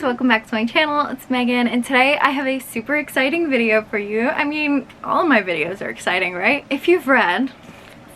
welcome back to my channel. It's Megan, and today I have a super exciting video for you. I mean, all of my videos are exciting, right? If you've read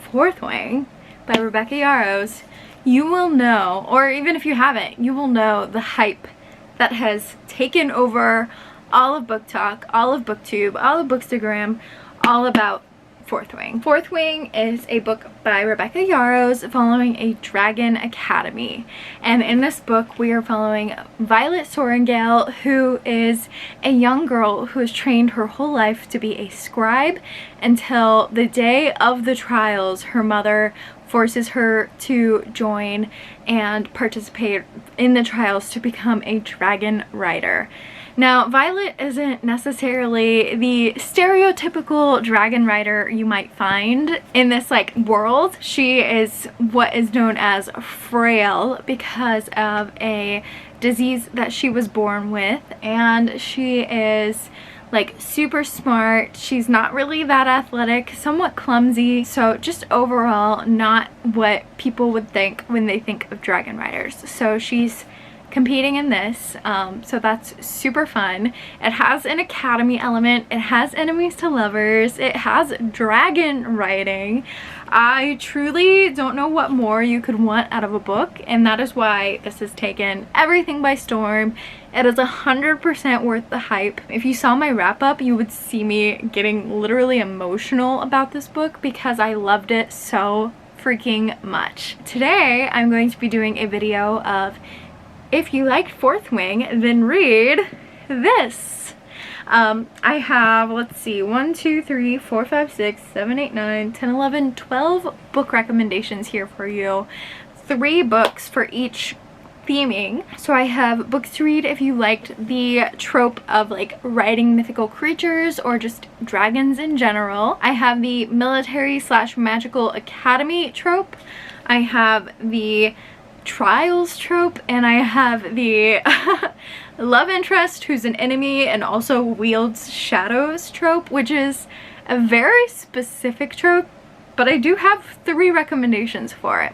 Fourth Wing by Rebecca Yarros, you will know, or even if you haven't, you will know the hype that has taken over all of Book Talk, all of BookTube, all of Bookstagram, all about Fourth Wing. Fourth Wing is a book by Rebecca Yarros following a dragon academy. And in this book, we are following Violet Sorrengail, who is a young girl who has trained her whole life to be a scribe until the day of the trials. Her mother forces her to join and participate in the trials to become a dragon rider. Now, Violet isn't necessarily the stereotypical dragon rider you might find in this world. She is what is known as frail because of a disease that she was born with, and she is super smart. She's not really that athletic, somewhat clumsy, so just overall not what people would think when they think of dragon riders. So she's competing in this, so that's super fun. It has an academy element, it has enemies to lovers, it has dragon riding. I truly don't know what more you could want out of a book, and that is why this has taken everything by storm. It is 100% worth the hype. If you saw my wrap up, you would see me getting literally emotional about this book because I loved it so freaking much. Today I'm going to be doing a video of, if you liked Fourth Wing, then read this. I have, let's see, 1, 2, 3, 4, 5, 6, 7, 8, 9, 10, 11, 12 book recommendations here for you. 3 books for each theming. So I have books to read if you liked the trope of riding mythical creatures or just dragons in general. I have the military/magical academy trope. I have the trials trope, and I have the love interest who's an enemy and also wields shadows trope, which is a very specific trope, but I do have 3 recommendations for it.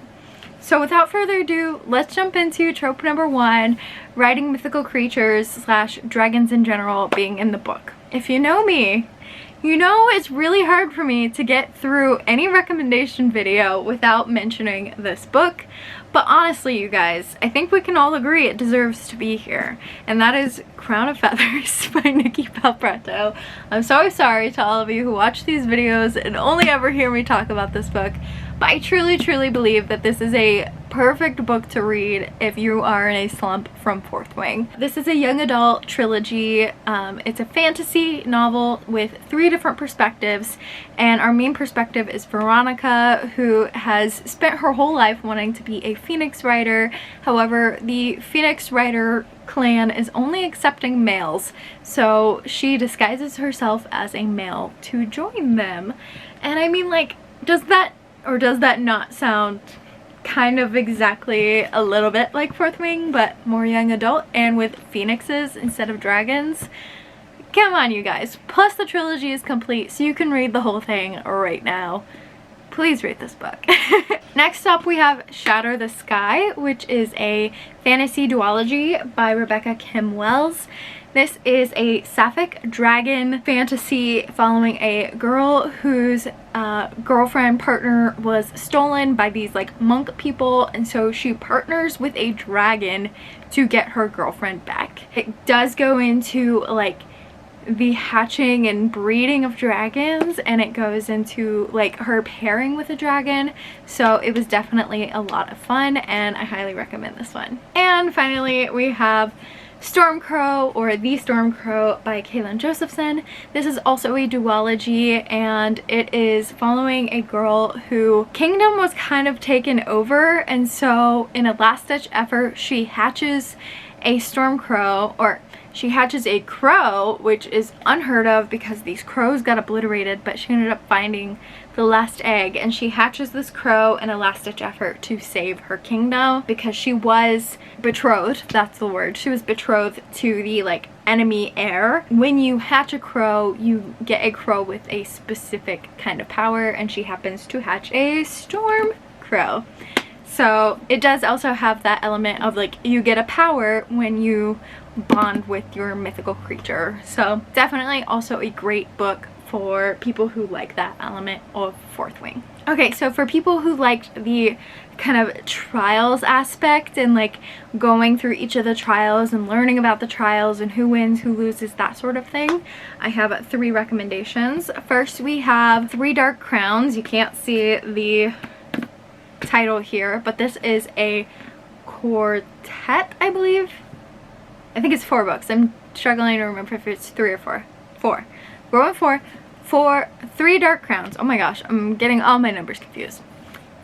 So without further ado, let's jump into trope number 1, riding mythical creatures/dragons in general being in the book. If you know me, you know it's really hard for me to get through any recommendation video without mentioning this book. But honestly, you guys, I think we can all agree it deserves to be here. And that is Crown of Feathers by Nikki Palpretto. I'm so sorry to all of you who watch these videos and only ever hear me talk about this book. But I truly believe that this is a perfect book to read if you are in a slump from Fourth Wing. This is a young adult trilogy. It's a fantasy novel with 3 different perspectives, and our main perspective is Veronica, who has spent her whole life wanting to be a Phoenix Rider. However, the Phoenix Rider clan is only accepting males, so she disguises herself as a male to join them. And I mean, does that or does that not sound kind of exactly a little bit like Fourth Wing, but more young adult and with phoenixes instead of dragons? Come on, you guys. Plus the trilogy is complete, so you can read the whole thing right now. Please read this book. Next up we have Shatter the Sky, which is a fantasy duology by Rebecca Kim Wells. This is a sapphic dragon fantasy following a girl whose girlfriend partner was stolen by these monk people, and so she partners with a dragon to get her girlfriend back. It does go into the hatching and breeding of dragons, and it goes into her pairing with a dragon, so it was definitely a lot of fun and I highly recommend this one. And finally we have Stormcrow, or The Stormcrow by Kaylin Josephson. This is also a duology, and it is following a girl who Kingdom was kind of taken over, and so in a last-ditch effort she hatches a Stormcrow, or she hatches a crow, which is unheard of because these crows got obliterated, but she ended up finding the last egg, and she hatches this crow in a last-ditch effort to save her kingdom because she was betrothed, that's the word, she was betrothed to the enemy heir. When you hatch a crow, you get a crow with a specific kind of power, and she happens to hatch a Stormcrow. So it does also have that element of like you get a power when you bond with your mythical creature. So definitely also a great book for people who like that element of Fourth Wing. Okay, so for people who liked the kind of trials aspect and like going through each of the trials and learning about the trials and who wins, who loses, that sort of thing, I have 3 recommendations. First, we have 3 Dark Crowns. You can't see the title here, but this is a quartet, I believe. I think it's 4 books. I'm struggling to remember if it's 3 or 4. 4. We're on 4. 3 Dark Crowns. Oh my gosh, I'm getting all my numbers confused.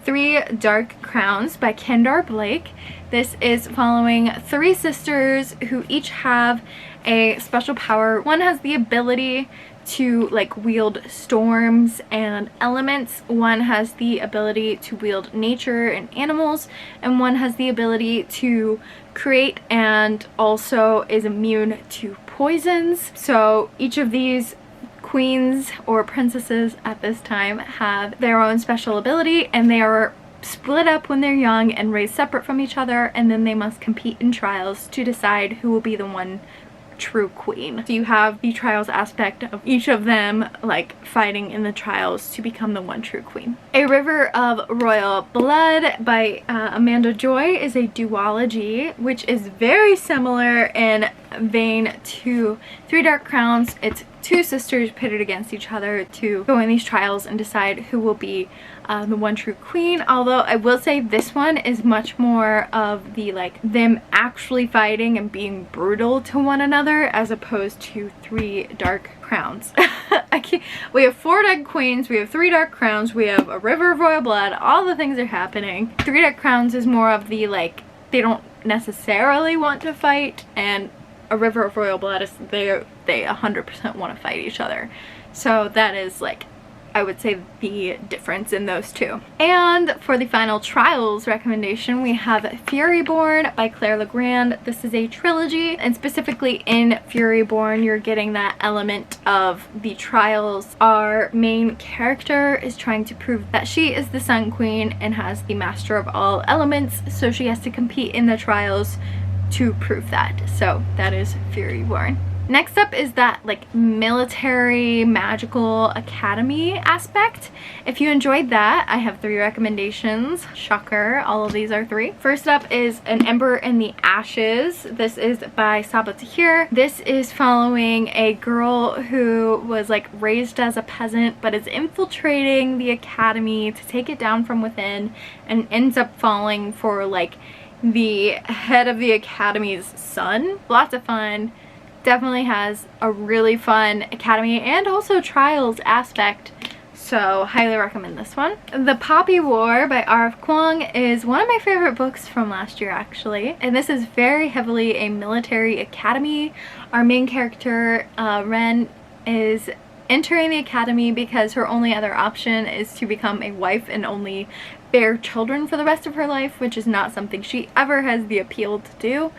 3 Dark Crowns by Kendar Blake. This is following 3 sisters who each have a special power. One has the ability to like wield storms and elements, one has the ability to wield nature and animals, and one has the ability to create and also is immune to poisons. So each of these queens or princesses at this time have their own special ability, and they are split up when they're young and raised separate from each other, and then they must compete in trials to decide who will be the one true queen. So you have the trials aspect of each of them like fighting in the trials to become the one true queen. A River of Royal Blood by Amanda Joy is a duology which is very similar in vein to 3 Dark Crowns. It's 2 sisters pitted against each other to go in these trials and decide who will be the one true queen, although I will say this one is much more of the like them actually fighting and being brutal to one another as opposed to 3 Dark Crowns. We have 4 Dark Queens, we have 3 Dark Crowns, we have a River of Royal Blood, all the things are happening. 3 Dark Crowns is more of the like they don't necessarily want to fight, and a River of Royal Blood is they 100% want to fight each other. So that is like I would say the difference in those 2. And for the final trials recommendation, we have Furyborn by Claire Legrand. This is a trilogy, and specifically in Furyborn you're getting that element of the trials. Our main character is trying to prove that she is the Sun Queen and has the master of all elements, so she has to compete in the trials to prove that. So that is Furyborn. Next up is that like military magical academy aspect. If you enjoyed that, I have 3 recommendations. Shocker, all of these are 3. First up is An Ember in the Ashes. This is by Saba Tahir. This is following a girl who was like raised as a peasant but is infiltrating the academy to take it down from within, and ends up falling for like the head of the academy's son. Lots of fun. Definitely has a really fun academy and also trials aspect, so highly recommend this one. The Poppy War by Rf Quang is one of my favorite books from last year actually, and this is very heavily a military academy. Our main character Ren is entering the academy because her only other option is to become a wife and only bear children for the rest of her life, which is not something she ever has the appeal to do,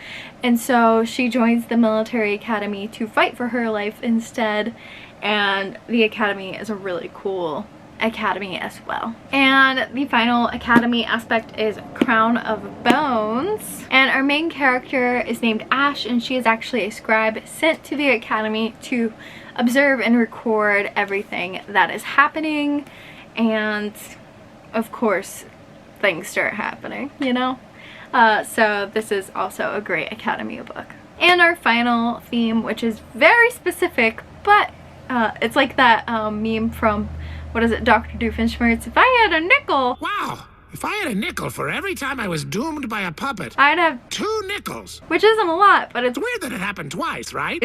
and so she joins the military academy to fight for her life instead, and the academy is a really cool academy as well. And the final academy aspect is Crown of Bones, and our main character is named Ash, and she is actually a scribe sent to the academy to observe and record everything that is happening, and of course things start happening, you know? So this is also a great academy book. And our final theme, which is very specific, but it's like that meme from, what is it, Dr. Doofenshmirtz, if I had a nickel. Wow! If I had a nickel for every time I was doomed by a puppet, I'd have 2 nickels. Which isn't a lot, but it's It's weird that it happened twice, right?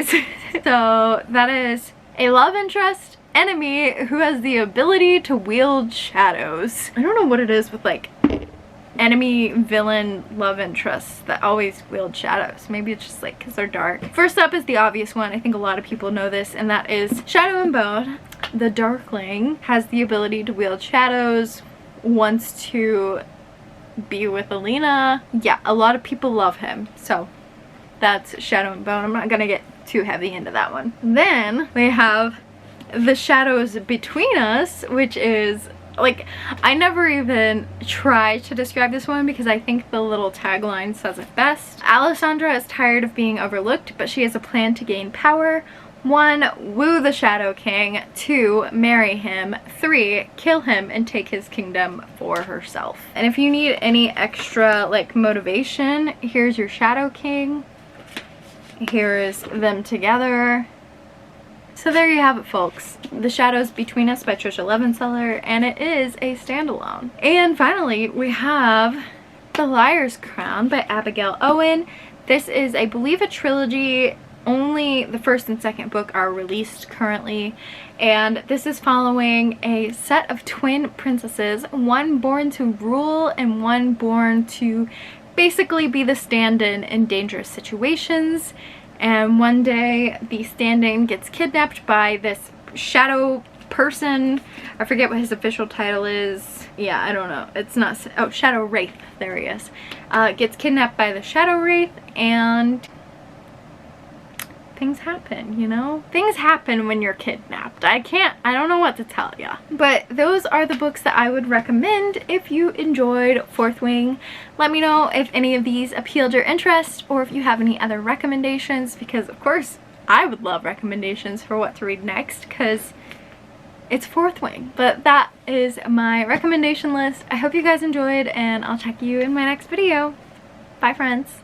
So that is a love interest enemy who has the ability to wield shadows. I don't know what it is with like enemy villain love interests that always wield shadows. Maybe it's just like because they're dark. First up is the obvious one. I think a lot of people know this, and that is Shadow and Bone. The Darkling has the ability to wield shadows, wants to be with Alina. Yeah, a lot of people love him, so that's Shadow and Bone. I'm not gonna get too heavy into that one. Then we have The Shadows Between Us, which is like, I never even try to describe this one because I think the little tagline says it best. Alessandra is tired of being overlooked, but she has a plan to gain power. 1. Woo the Shadow King. 2. Marry him. 3. Kill him and take his kingdom for herself. And if you need any extra like motivation, here's your Shadow King. Here is them together. So there you have it, folks. The Shadows Between Us by Trisha Levenseller, and it is a standalone. And finally, we have The Liar's Crown by Abigail Owen. This is, I believe, a trilogy. Only the first and second book are released currently, and this is following a set of twin princesses, one born to rule and one born to basically be the stand-in in dangerous situations. And one day the stand-in gets kidnapped by this shadow person. I forget what his official title is. Yeah, I don't know. It's not, oh, Shadow Wraith. There he is. Gets kidnapped by the Shadow Wraith, and things happen, you know? Things happen when you're kidnapped. I don't know what to tell ya. But those are the books that I would recommend if you enjoyed Fourth Wing. Let me know if any of these appealed your interest, or if you have any other recommendations, because of course I would love recommendations for what to read next, because it's Fourth Wing. But that is my recommendation list. I hope you guys enjoyed, and I'll check you in my next video. Bye, friends.